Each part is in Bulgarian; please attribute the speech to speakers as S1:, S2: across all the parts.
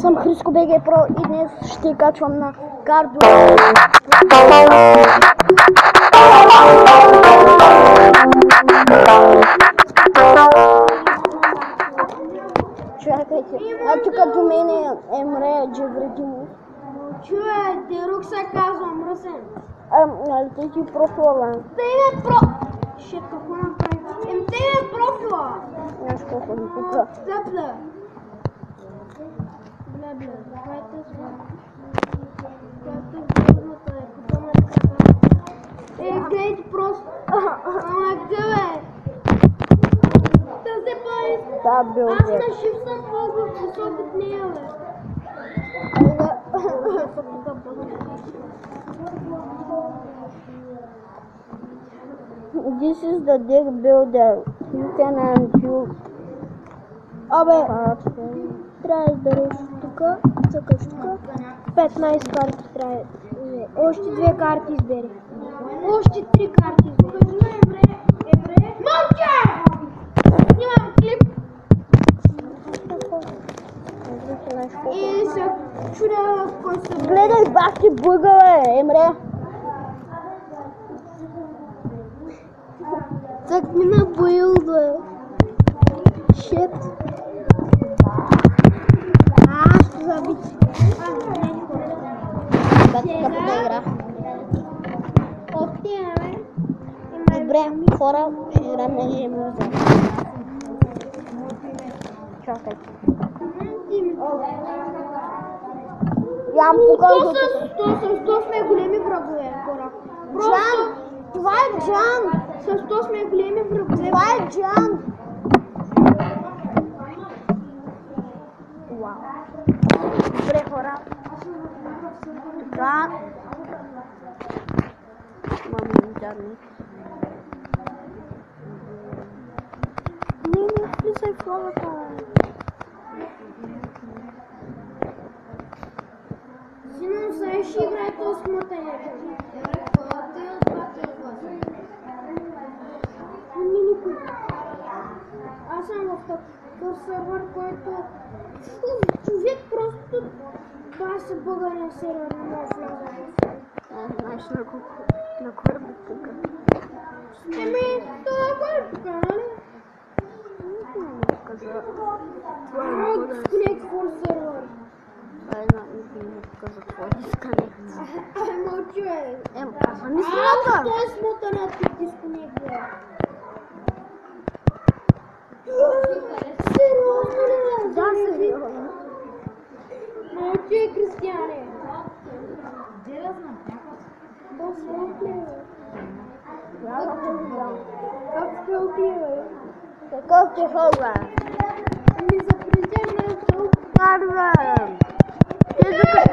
S1: Съм Хриско БГ Про и днес ще качвам на кардио. Чакайте, тук до мен е Емре Джевредимов.
S2: Чуе, Дерук се казва, мръсен.
S1: Нали ти профила, бе?
S2: Те е про... Шет, какво направи? Те е профила.
S1: Нещо ходи тук.
S2: Стъпля. Бля, давайте звън. Която върната е, като ме кръга. Гледайте просто. Ама гъбе. Да се пари.
S1: Да, бил
S2: Аз на шиф съм по-висок от нея, бе.
S1: This is the deck builder. You can until...
S2: Абе,
S1: трябва да избереш тук, цъкаш тук.
S2: 15 карти трябва. Още 2 карти избери. Още 3 карти избери. Мълча! Снимам клип. И се чудя в кой се...
S1: Гледай, бах ти буйга, бе, Емре.
S2: Так мина боил да... Шет. Ще забити.
S1: Скъпата игра.
S2: Ох ти, бе.
S1: Добре, хора, игра не е муза. Чакай. Ям покажа.
S2: С сме големи врагове, хора.
S1: Джан! Това е Джан!
S2: С 100 сме големи врагове.
S1: Това е Джан! Вау! Добре, хора. Така. Имам интернет. Не влизай в лавата.
S2: Синон, сега ще играе този смотаня. Аз съм в такъв сервер, който човек просто това се бъгане сервер, не може да вляза.
S1: Знаеш на кой би тук?
S2: Това кой е тук, нали? Disconnect for server.
S1: Не каза какво дисконект.
S2: Мълчи, бе.
S1: Казва ми силата!
S2: Той е смотанят от дисконект, бе. Сериозно ли, бе?
S1: Да, сериозно.
S2: Мълчи, Кристияне. Где да знам? Да, срок ли, бе? Как срок ли, бе?
S1: Какъв ти хол, бе?
S2: Ми запритяме срок.
S1: Карва!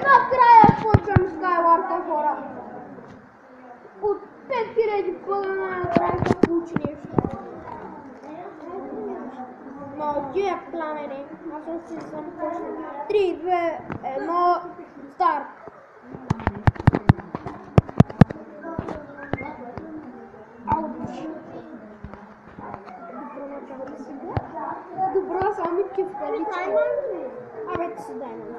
S2: Накрая почвам Skyward, хора. От 5000 пъга накрая се получи нещо. Но тия пламени, аз си съм почнал. 3, 2, 1, старт! Ауч! Добра, само ки в парички. Абе, ти си дай на.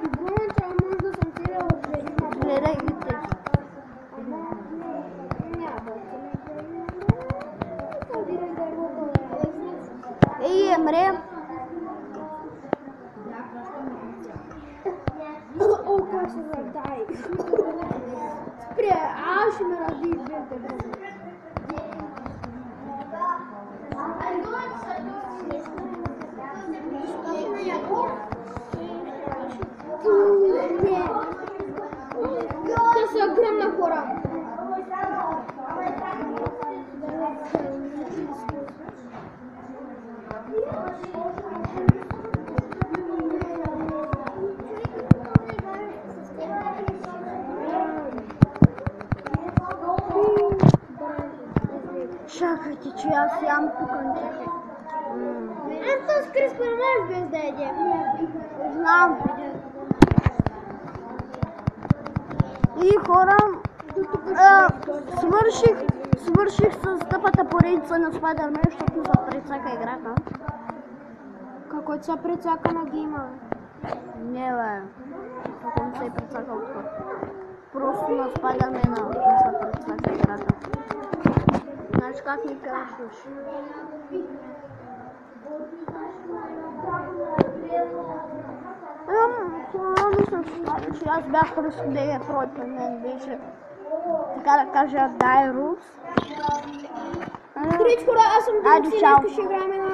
S2: Добро начало може да съм целя от верима.
S1: Гледай ги те. Ей, Емре!
S2: О, как се задай! Спре, аз ще ме ради двете. Те са огромна хора.
S1: Чакайте, че аз ям тук.
S2: Аз този Криспа не можеш без да яде.
S1: Знам. И хора, свърших
S3: реших с тъпата поредица на Spider-Man, защото ми се прецака играта.
S2: Какво се прецака на гейма?
S3: Не бе, ако ми се е прецакал тук. Просто на Spider-Man ми се прецака играта. Знаеш как ми казваш? Мисля, че аз бях пръстодевия прой при мен беше, така да кажа, Дайрус.
S2: Привет хора, аз съм Димов и днес ще играем една